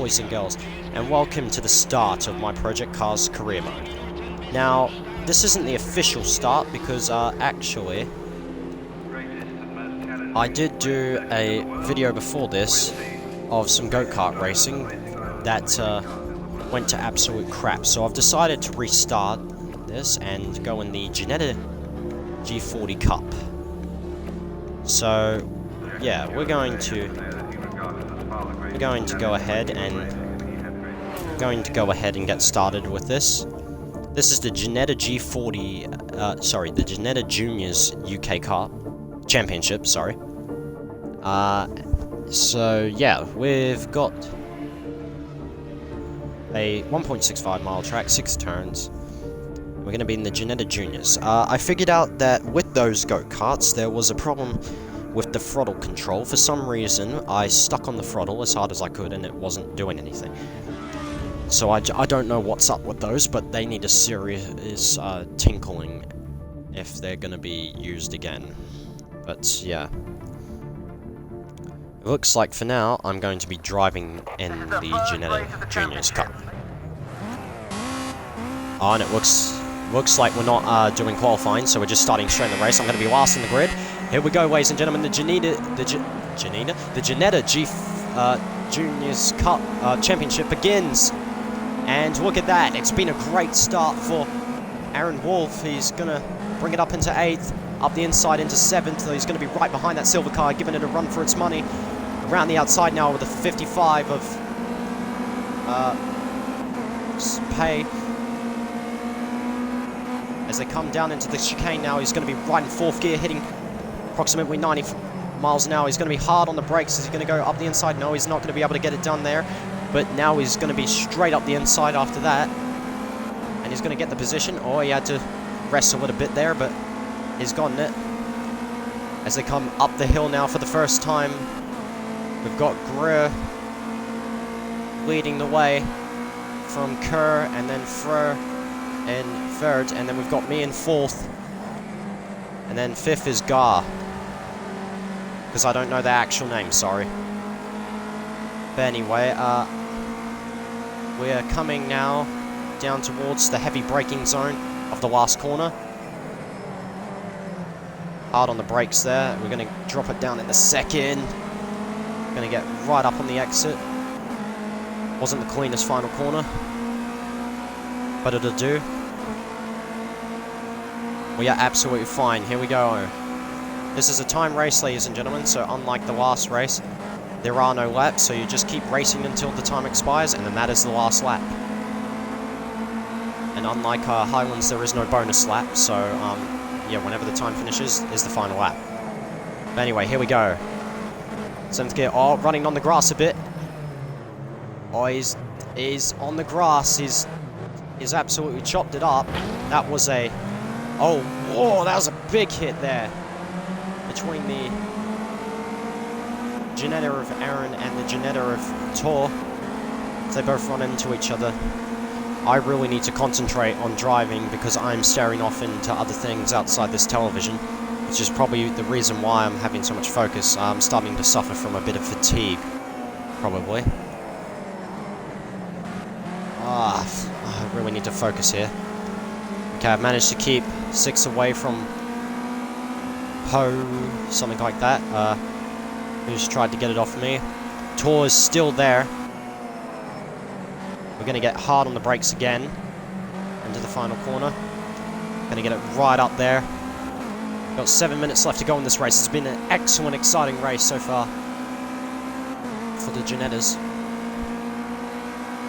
boys and girls, and welcome to the start of my Project Cars career mode. Now, this isn't the official start because, actually, I did do a video before this of some go-kart racing that went to absolute crap, so I've decided to restart this and go in the Ginettas G40 Cup. So, yeah, we're going to go ahead and get started with this. This is the Ginettas G40, the Ginettas Juniors UK Cup Championship, sorry. So yeah, we've got a 1.65 mile track, 6 turns. We're going to be in the Ginettas Juniors. I figured out that with those go-karts, there was a problem with the throttle control. For some reason, I stuck on the throttle as hard as I could and it wasn't doing anything. So I don't know what's up with those, but they need a serious tinkling if they're going to be used again. But yeah. It looks like for now, I'm going to be driving in the Ginettas Juniors Cup. Oh, and it looks like we're not doing qualifying, so we're just starting straight in the race. I'm going to be last in the grid. Here we go, ladies and gentlemen. The Ginettas Juniors Cup Championship begins. And look at that. It's been a great start for Aaron Wolf. He's going to bring it up into 8th, up the inside into 7th. He's going to be right behind that silver car, giving it a run for its money. Around the outside now with a 55 of pay. As they come down into the chicane now, he's going to be right in 4th gear, hitting approximately 90 miles an hour. He's going to be hard on the brakes. Is he going to go up the inside? No, he's not going to be able to get it done there. But now he's going to be straight up the inside after that. And he's going to get the position. Oh, he had to rest a little bit there, but he's gotten it. As they come up the hill now for the first time, we've got Greer leading the way from Kerr, and then Freur in 3rd, and then we've got me in 4th, and then 5th is Gar, because I don't know their actual name, sorry. But anyway, we're coming now down towards the heavy braking zone of the last corner. Hard on the brakes there. We're going to drop it down in the 2nd. Going to get right up on the exit. Wasn't the cleanest final corner, but it'll do. We are absolutely fine. Here we go. This is a time race, ladies and gentlemen, so unlike the last race, there are no laps, so you just keep racing until the time expires, and then that is the last lap. And unlike Highlands, there is no bonus lap, so yeah, whenever the time finishes is the final lap. But anyway, here we go. 7th gear. Oh, running on the grass a bit. Oh, he's on the grass. He's absolutely chopped it up. That was a... Oh, whoa, that was a big hit there. Between the Ginetta of Aaron and the Ginetta of Tor. They both run into each other. I really need to concentrate on driving because I'm staring off into other things outside this television, which is probably the reason why I'm having so much focus. I'm starting to suffer from a bit of fatigue, probably. I really need to focus here. Okay, I've managed to keep 6 away from Poe, something like that, who's tried to get it off me. Tor is still there. We're going to get hard on the brakes again into the final corner. Going to get it right up there. Got 7 minutes left to go in this race. It's been an excellent, exciting race so far for the Ginettas.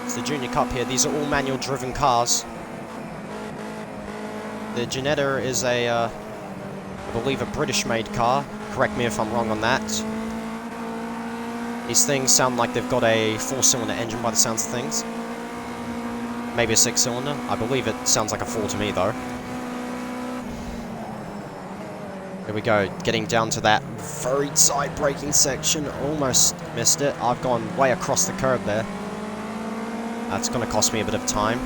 It's the Junior Cup here. These are all manual-driven cars. The Ginetta is a, I believe, a British-made car. Correct me if I'm wrong on that. These things sound like they've got a 4-cylinder engine by the sounds of things. Maybe a 6-cylinder. I believe it sounds like a 4 to me, though. Here we go, getting down to that very tight braking section. Almost missed it. I've gone way across the curb there. That's going to cost me a bit of time.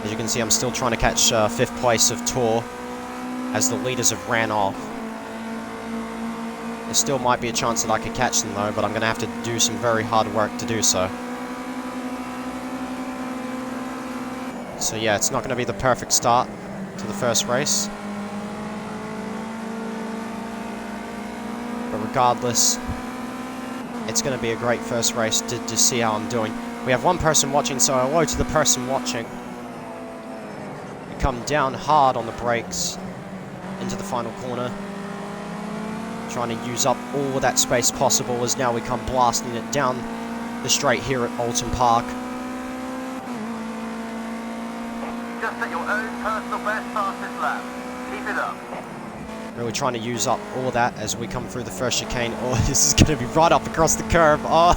As you can see, I'm still trying to catch 5th place of Tor as the leaders have ran off. There still might be a chance that I could catch them though, but I'm going to have to do some very hard work to do so. So yeah, it's not going to be the perfect start to the first race. But regardless, it's going to be a great first race to see how I'm doing. We have one person watching, so hello to the person watching. We come down hard on the brakes into the final corner. Trying to use up all of that space possible as now we come blasting it down the straight here at Alton Park. Just at your own personal best fastest lap. Keep it up. Really trying to use up all of that as we come through the first chicane. Oh, this is going to be right up across the curb. Oh,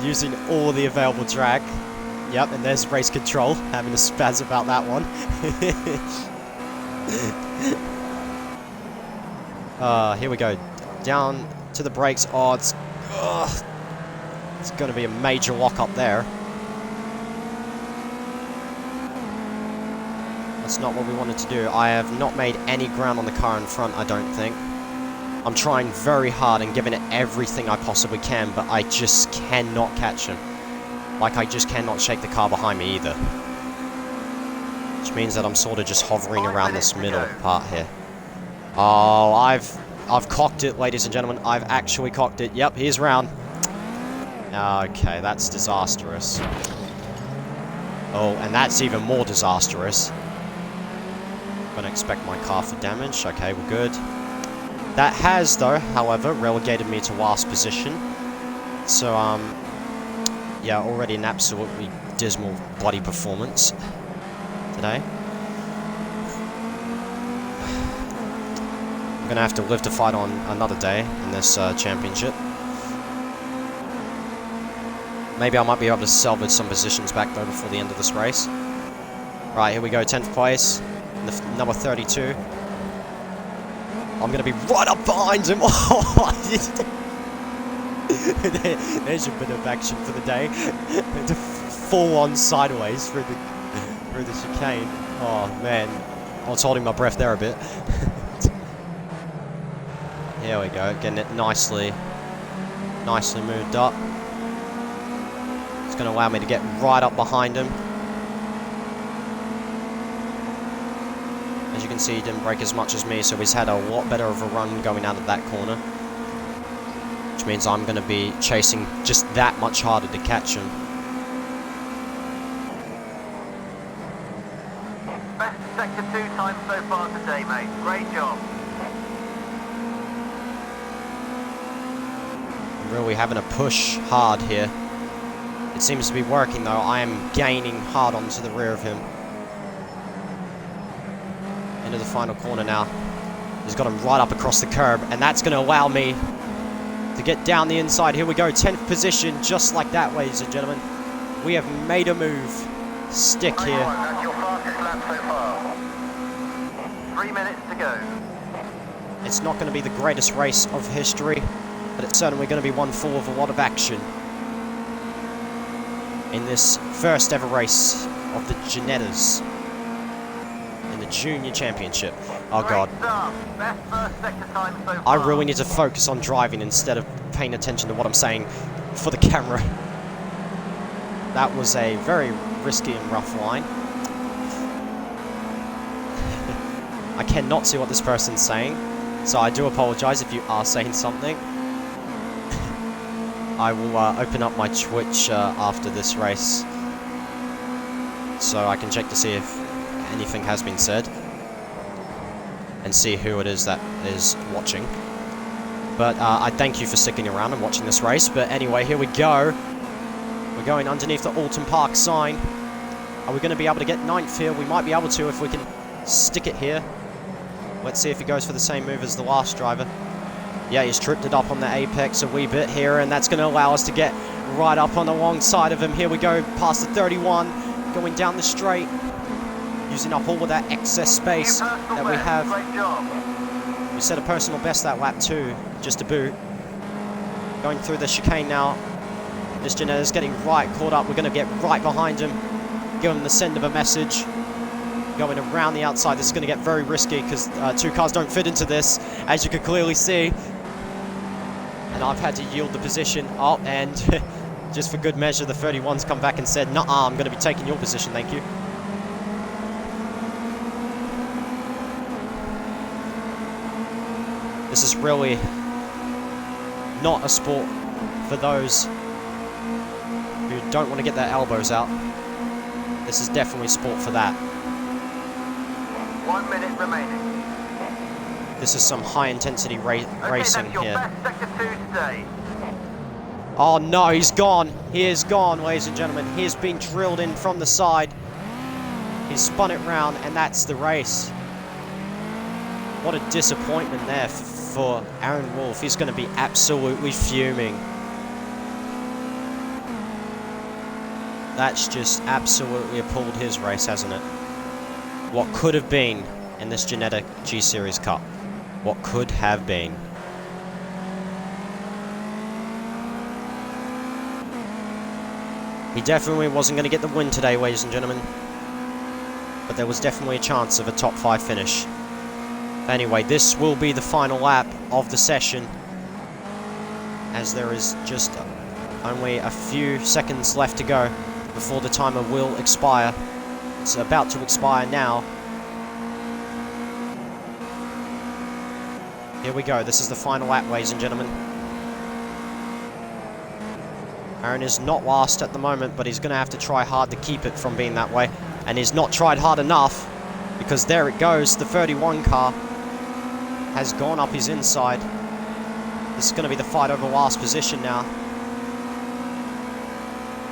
using all the available drag. Yep, and there's race control having a spaz about that one. Here we go. Down to the brakes. Oh, it's going to be a major lock up there. That's not what we wanted to do. I have not made any ground on the car in front, I don't think. I'm trying very hard and giving it everything I possibly can, but I just cannot catch him. Like, I just cannot shake the car behind me either. Which means that I'm sort of just hovering around this middle part here. Oh, I've cocked it, ladies and gentlemen. I've actually cocked it. Yep, here's round. Okay, that's disastrous. Oh, and that's even more disastrous. Gonna expect my car for damage. Okay, we're good. That has, though, however, relegated me to last position. So, yeah, already an absolutely dismal bloody performance today. I'm gonna have to live to fight on another day in this championship. Maybe I might be able to salvage some positions back though before the end of this race. Right, here we go, 10th place, number 32. I'm gonna be right up behind him. There's a bit of action for the day. Full on sideways through the chicane. Oh man, I was holding my breath there a bit. Here we go, getting it nicely moved up. It's going to allow me to get right up behind him. As you can see, he didn't brake as much as me, so he's had a lot better of a run going out of that corner. Which means I'm going to be chasing just that much harder to catch him. Best sector 2 time so far today, mate. Great job. Really having to push hard here. It seems to be working though. I am gaining hard onto the rear of him. Into the final corner now. He's got him right up across the curb, and that's going to allow me to get down the inside. Here we go, 10th position, just like that, ladies and gentlemen. We have made a move. Stick here. That's your fastest lap so far. 3 minutes to go. It's not going to be the greatest race of history, but it's certainly going to be one full of a lot of action. In this first ever race of the Ginettas in the Junior Championship. Oh god. Best first sector time so far. I really need to focus on driving instead of paying attention to what I'm saying for the camera. That was a very risky and rough line. I cannot see what this person's saying, so I do apologize if you are saying something. I will open up my Twitch after this race, so I can check to see if anything has been said, and see who it is that is watching. But I thank you for sticking around and watching this race. But anyway, here we go. We're going underneath the Alton Park sign. Are we going to be able to get 9th here? We might be able to if we can stick it here. Let's see if he goes for the same move as the last driver. Yeah, he's tripped it up on the apex a wee bit here, and that's going to allow us to get right up on the long side of him. Here we go, past the 31, going down the straight, using up all of that excess space that we have. We set a personal best that lap too, just to boot. Going through the chicane now. This Ginetta's getting right caught up. We're going to get right behind him, give him the send of a message. going around the outside. This is going to get very risky because two cars don't fit into this, as you can clearly see. And I've had to yield the position. Oh, and just for good measure, the 31's come back and said, "Nuh-uh, I'm going to be taking your position, thank you." This is really not a sport for those who don't want to get their elbows out. This is definitely sport for that. 1 minute remaining. This is some high-intensity racing That's your here. best sector 2 today. Oh no, he's gone. He is gone, ladies and gentlemen. He has been drilled in from the side. He's spun it round, and that's the race. What a disappointment there for Aaron Wolf. He's going to be absolutely fuming. That's just absolutely appalled his race, hasn't it? What could have been in this Ginetta G-Series Cup. What could have been. He definitely wasn't going to get the win today, ladies and gentlemen. But there was definitely a chance of a top 5 finish. Anyway, this will be the final lap of the session, as there is just only a few seconds left to go before the timer will expire. It's about to expire now. Here we go. This is the final lap, ladies and gentlemen. Aaron is not last at the moment, but he's going to have to try hard to keep it from being that way. And he's not tried hard enough, because there it goes. The 31 car has gone up his inside. This is going to be the fight over last position now.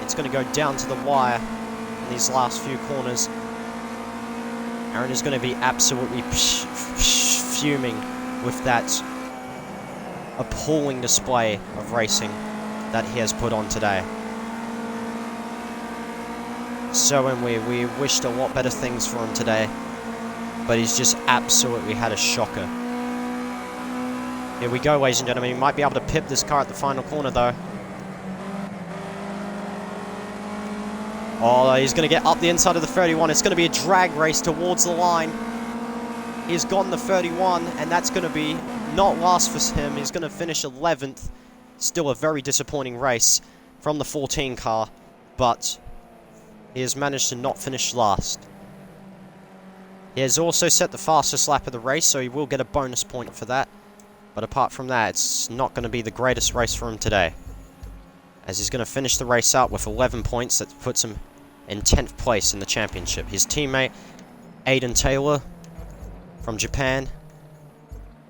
It's going to go down to the wire in these last few corners. Aaron is going to be absolutely fuming with that appalling display of racing that he has put on today. So when we wished a lot better things for him today, but he's just absolutely had a shocker. Here we go, ladies and gentlemen. He might be able to pip this car at the final corner, though. Oh, he's going to get up the inside of the 31. It's going to be a drag race towards the line. He's gotten the 31, and that's going to be not last for him. He's going to finish 11th. Still a very disappointing race from the 14 car, but he has managed to not finish last. He has also set the fastest lap of the race, so he will get a bonus point for that. But apart from that, it's not going to be the greatest race for him today, as he's going to finish the race out with 11 points. That puts him in 10th place in the championship. His teammate, Aiden Taylor, from Japan,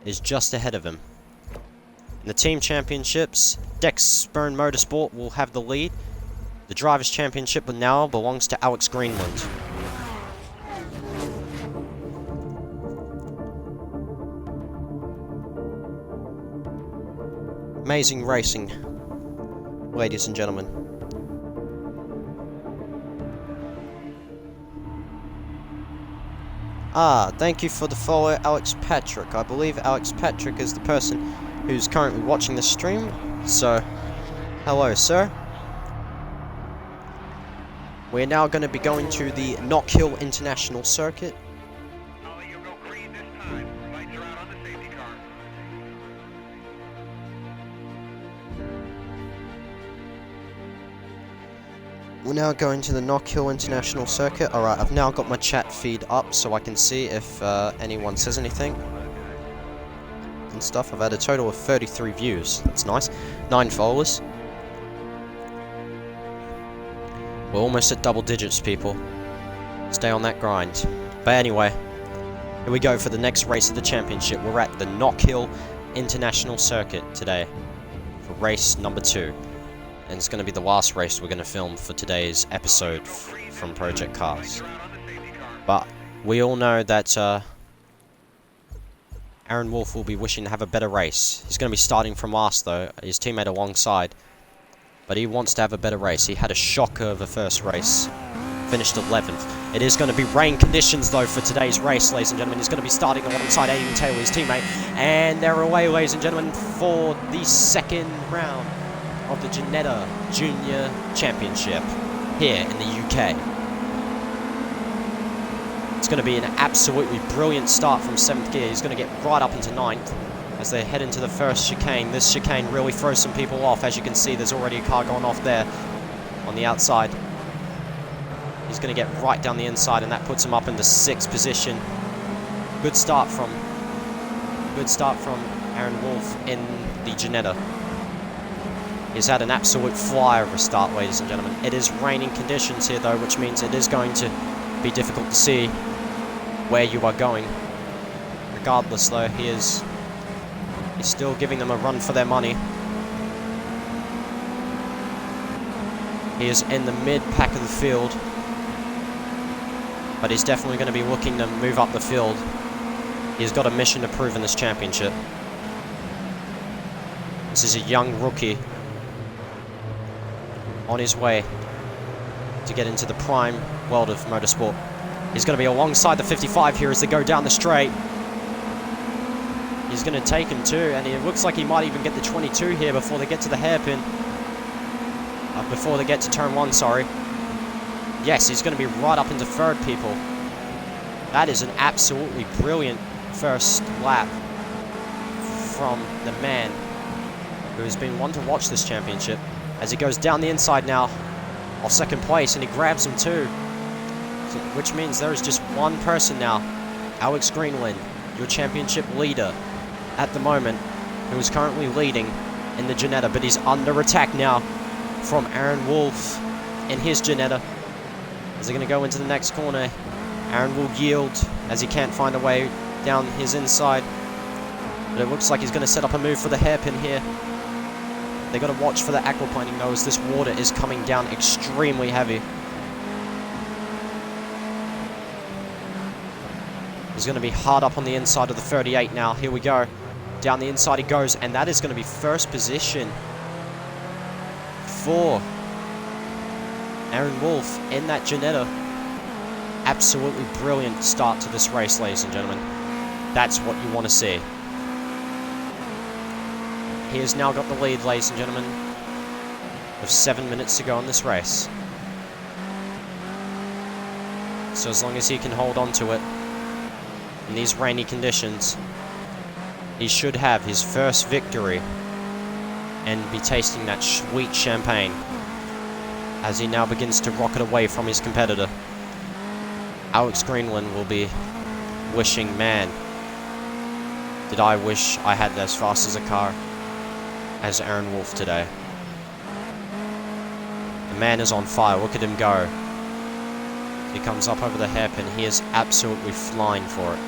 is just ahead of him. In the team championships, Dexburn Motorsport will have the lead. The Drivers' Championship now belongs to Alex Greenland. Amazing racing, ladies and gentlemen. Thank you for the follow, Alex Patrick. I believe Alex Patrick is the person who's currently watching the stream. So, hello, sir. We're now going to be going to the Knock Hill International Circuit. I'll let you go green this time. Lights are out on the safety car. We're now going to the Knock Hill International Circuit. Alright, I've now got my chat feed up so I can see if anyone says anything and stuff. I've had a total of 33 views. That's nice. 9 followers. We're almost at double digits, people. Stay on that grind. But anyway, here we go for the next race of the championship. We're at the Knock Hill International Circuit today for race number 2. And it's going to be the last race we're going to film for today's episode from Project Cars. But we all know that Aaron Wolf will be wishing to have a better race. He's going to be starting from last, though, his teammate alongside. But he wants to have a better race. He had a shocker of a first race. Finished 11th. It is going to be rain conditions, though, for today's race, ladies and gentlemen. He's going to be starting alongside Aiden Taylor, his teammate. And they're away, ladies and gentlemen, for the second round of the Ginetta Junior Championship here in the UK. It's going to be an absolutely brilliant start from 7th gear. He's going to get right up into 9th as they head into the first chicane. This chicane really throws some people off. As you can see, there's already a car going off there on the outside. He's going to get right down the inside, and that puts him up into 6th position. Good start from Aaron Wolf in the Ginetta. He's had an absolute flyer of a start, ladies and gentlemen. It is raining conditions here, though, which means it is going to be difficult to see where you are going. Regardless, though, he's still giving them a run for their money. He is in the mid-pack of the field, but he's definitely going to be looking to move up the field. He's got a mission to prove in this championship. This is a young rookie on his way to get into the prime world of motorsport. He's going to be alongside the 55 here as they go down the straight. He's going to take him too, and it looks like he might even get the 22 here before they get to the hairpin. Before they get to turn 1, sorry. Yes, he's going to be right up into 3rd, people. That is an absolutely brilliant first lap from the man who has been one to watch this championship, as he goes down the inside now of 2nd place, and he grabs him too. So, which means there is just one person now, Alex Greenland, your championship leader at the moment, who is currently leading in the Ginetta, but he's under attack now from Aaron Wolf in his Ginetta. As they're going to go into the next corner, Aaron will yield as he can't find a way down his inside. But it looks like he's going to set up a move for the hairpin here. They got to watch for the aquaplaning though, as this water is coming down extremely heavy. He's going to be hard up on the inside of the 38 now. Here we go. Down the inside he goes, and that is going to be 1st position for Aaron Wolf in that Ginetta. Absolutely brilliant start to this race, ladies and gentlemen. That's what you want to see. He has now got the lead, ladies and gentlemen, with 7 minutes to go in this race. So as long as he can hold on to it in these rainy conditions, he should have his first victory and be tasting that sweet champagne as he now begins to rocket away from his competitor. Alex Greenland will be wishing, man, did I wish I had as fast as a car as Aaron Wolf today. The man is on fire. Look at him go. He comes up over the hairpin. He is absolutely flying for it.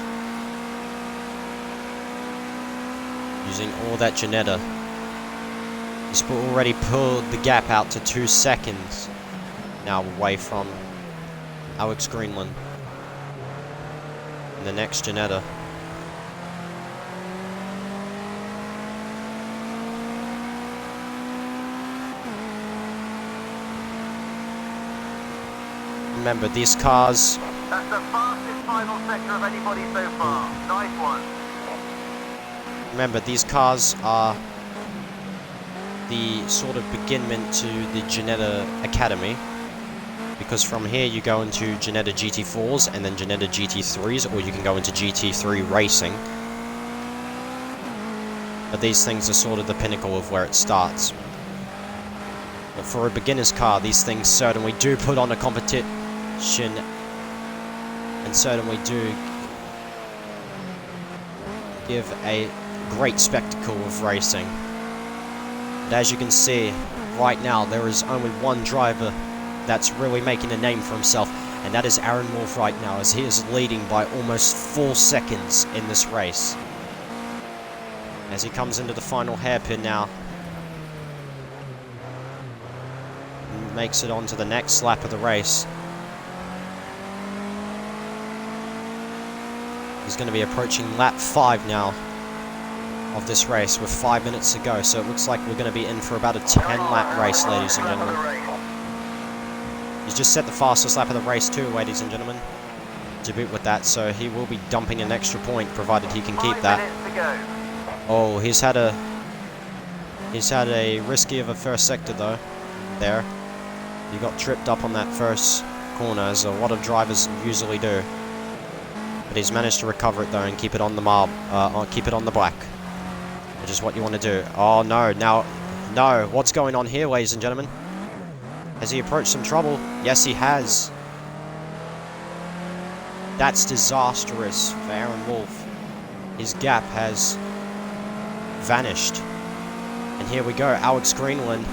Using all that Ginetta. He's already pulled the gap out to 2 seconds now away from Alex Greenland in the next Ginetta. Remember, these cars... That's the fastest final sector of anybody so far. Nice one. Remember, these cars are the sort of beginment to the Ginetta Academy, because from here you go into Ginetta GT4s and then Ginetta GT3s, or you can go into GT3 racing. But these things are sort of the pinnacle of where it starts. But for a beginner's car, these things certainly do put on a competition, and certainly do give a great spectacle of racing. But as you can see, right now, there is only one driver that's really making a name for himself, and that is Aaron Wolf right now, as he is leading by almost 4 seconds in this race. As he comes into the final hairpin now, and makes it on to the next lap of the race. He's going to be approaching lap 5 now of this race with 5 minutes to go, so it looks like we're going to be in for about a 10-lap race, ladies and gentlemen. He's just set the fastest lap of the race too, ladies and gentlemen, to boot with that, so he will be dumping an extra point provided he can keep that. Oh, he's had a risky of a first sector though. There, he got tripped up on that first corner, as a lot of drivers usually do. But he's managed to recover it though and keep it on the keep it on the black, which is what you want to do. Oh no, now, no, what's going on here, ladies and gentlemen? Has he approached some trouble? Yes, he has. That's disastrous for Aaron Wolf. His gap has vanished. And here we go, Alex Greenland.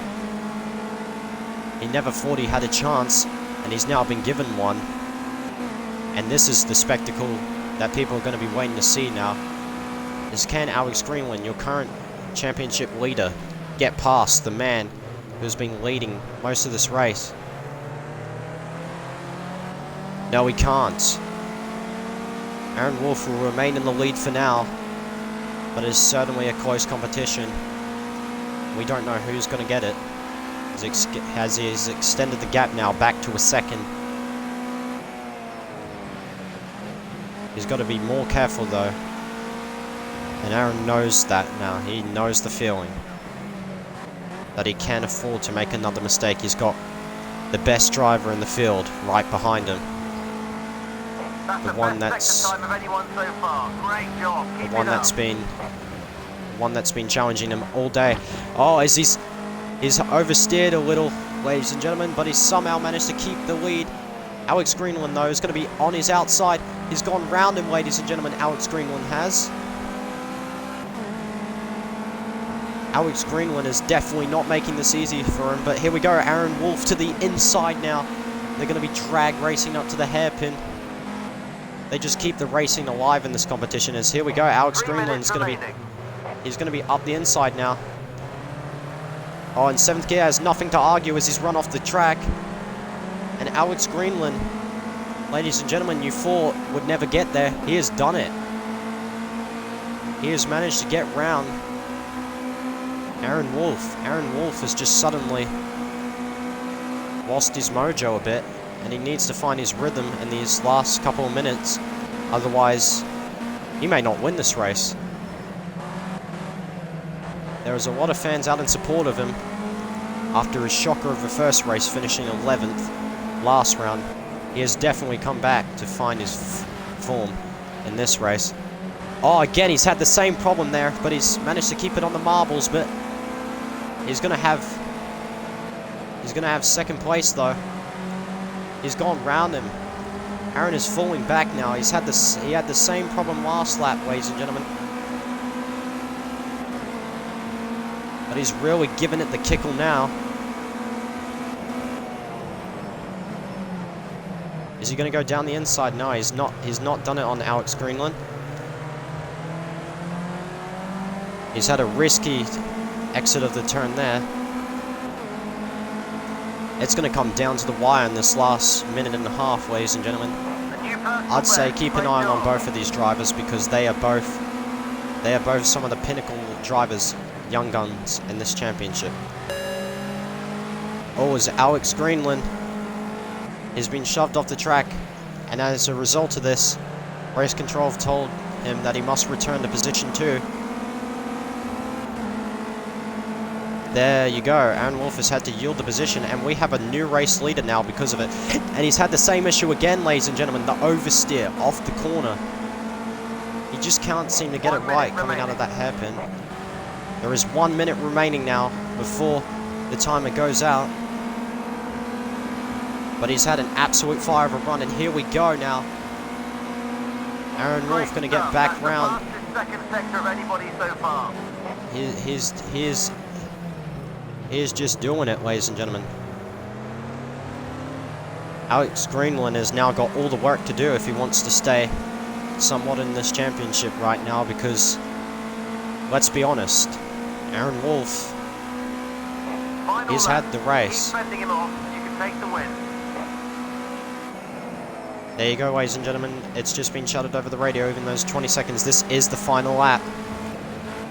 He never thought he had a chance, and he's now been given one. And this is the spectacle that people are going to be waiting to see now. Is, can Alex Greenland, your current championship leader, get past the man who's been leading most of this race? No, he can't. Aaron Wolf will remain in the lead for now, but it is certainly a close competition. We don't know who's going to get it, as he's extended the gap now back to a second. He's got to be more careful though, and Aaron knows that now. He knows the feeling that he can't afford to make another mistake. He's got the best driver in the field right behind him. That's The one that's time of anyone so far. Great job. Keep the one it that's up. been challenging him all day. Oh, he's oversteered a little, ladies and gentlemen, but he's somehow managed to keep the lead. Alex Greenland though is going to be on his outside. He's gone round him, ladies and gentlemen. Alex Greenland has. Alex Greenland is definitely not making this easy for him, but here we go. Aaron Wolf to the inside now. They're going to be drag racing up to the hairpin. They just keep the racing alive in this competition. As here we go, Alex Greenland's going to be, he's going to be up the inside now. Oh, and 7th gear has nothing to argue as he's run off the track. And Alex Greenland, ladies and gentlemen, you thought would never get there. He has done it. He has managed to get round Aaron Wolf. Aaron Wolf has just suddenly lost his mojo a bit, and he needs to find his rhythm in these last couple of minutes. Otherwise, he may not win this race. There is a lot of fans out in support of him after his shocker of the first race, finishing 11th last round. He has definitely come back to find his form in this race. Oh, again, he's had the same problem there, but he's managed to keep it on the marbles, but he's going to have second place though. He's gone round him. Aaron is falling back now. He had the same problem last lap, ladies and gentlemen. But he's really given it the kickle now. Is he going to go down the inside? No, he's not. He's not done it on Alex Greenland. He's had a risky exit of the turn there. It's going to come down to the wire in this last minute and a half, ladies and gentlemen. I'd say keep an eye on both of these drivers because they are both some of the pinnacle drivers, young guns in this championship. Oh, is Alex Greenland. He's been shoved off the track, and as a result of this, race control have told him that he must return to position 2. There you go. Aaron Wolf has had to yield the position, and we have a new race leader now because of it. And he's had the same issue again, ladies and gentlemen, the oversteer off the corner. He just can't seem to get it right coming out of that hairpin. There is 1 minute remaining now before the timer goes out. But he's had an absolute fire of a run, and here we go now. Aaron Wolf going to get back round. Second sector of anybody so far. He is just doing it, ladies and gentlemen. Alex Greenland has now got all the work to do if he wants to stay somewhat in this championship right now, because let's be honest, Aaron Wolf, he's had the race. Keep fending him off. You can take the win. There you go, ladies and gentlemen. It's just been shouted over the radio, even those 20 seconds. This is the final lap.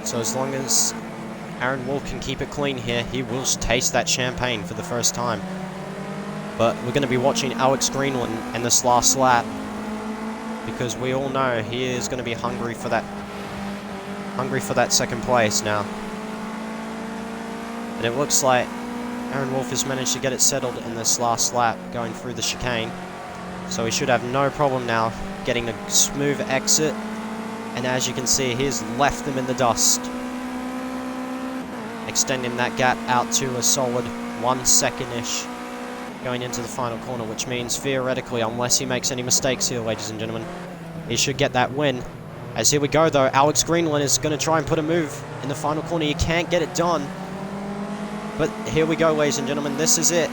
So as long as Aaron Wolf can keep it clean here, he will taste that champagne for the first time. But we're going to be watching Alex Greenland in this last lap, because we all know he is going to be hungry for that second place now. And it looks like Aaron Wolf has managed to get it settled in this last lap going through the chicane. So he should have no problem now getting a smooth exit, and as you can see, he's left them in the dust, extending that gap out to a solid 1 second-ish going into the final corner, which means theoretically, unless he makes any mistakes here, ladies and gentlemen, he should get that win. As here we go though, Alex Greenland is going to try and put a move in the final corner. You can't get it done, but here we go, ladies and gentlemen, this is it.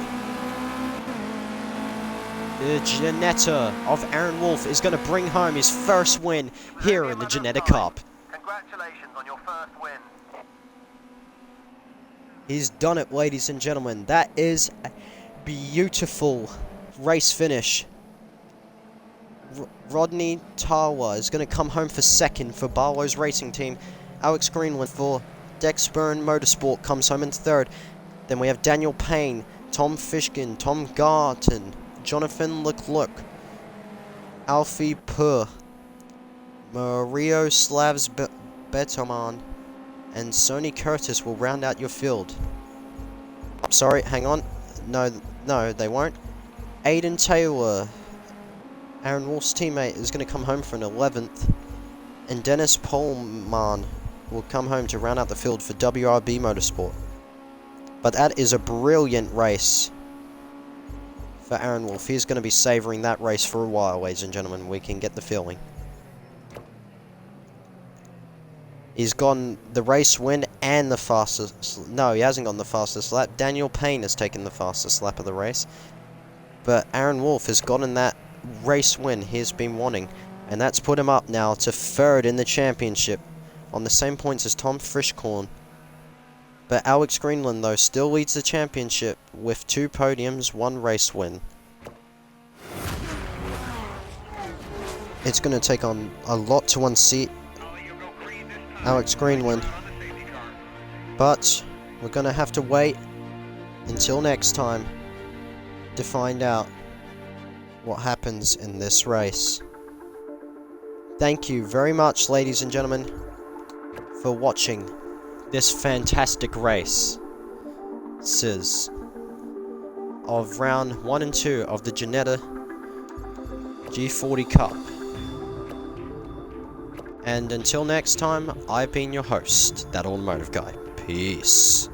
The Ginetta of Aaron Wolf is going to bring home his first win here in the Ginetta Cup. Congratulations on your first win. He's done it, ladies and gentlemen. That is a beautiful race finish. Rodney Tawa is going to come home for second for Barlow's racing team. Alex Greenland for Dexburn Motorsport comes home in third. Then we have Daniel Payne, Tom Fishkin, Tom Garton, Jonathan Leclerc, Alfie Purr, Mario Slavs Betoman, and Sony Curtis will round out your field. Sorry, hang on. No, they won't. Aiden Taylor, Aaron Wolf's teammate, is going to come home for an 11th. And Dennis Polman will come home to round out the field for WRB Motorsport. But that is a brilliant race for Aaron Wolf. He's going to be savouring that race for a while, ladies and gentlemen. We can get the feeling. He's gotten the race win and the fastest... No, he hasn't gotten the fastest lap. Daniel Payne has taken the fastest lap of the race. But Aaron Wolf has gotten that race win he's been wanting. And that's put him up now to third in the championship, on the same points as Tom Frischkorn. But Alex Greenland, though, still leads the championship with 2 podiums, 1 race win. It's going to take on a lot to unseat Alex Greenland. But we're going to have to wait until next time to find out what happens in this race. Thank you very much, ladies and gentlemen, for watching this fantastic race of round 1 and 2 of the Ginetta G40 Cup. And until next time, I've been your host, That Automotive Guy. Peace.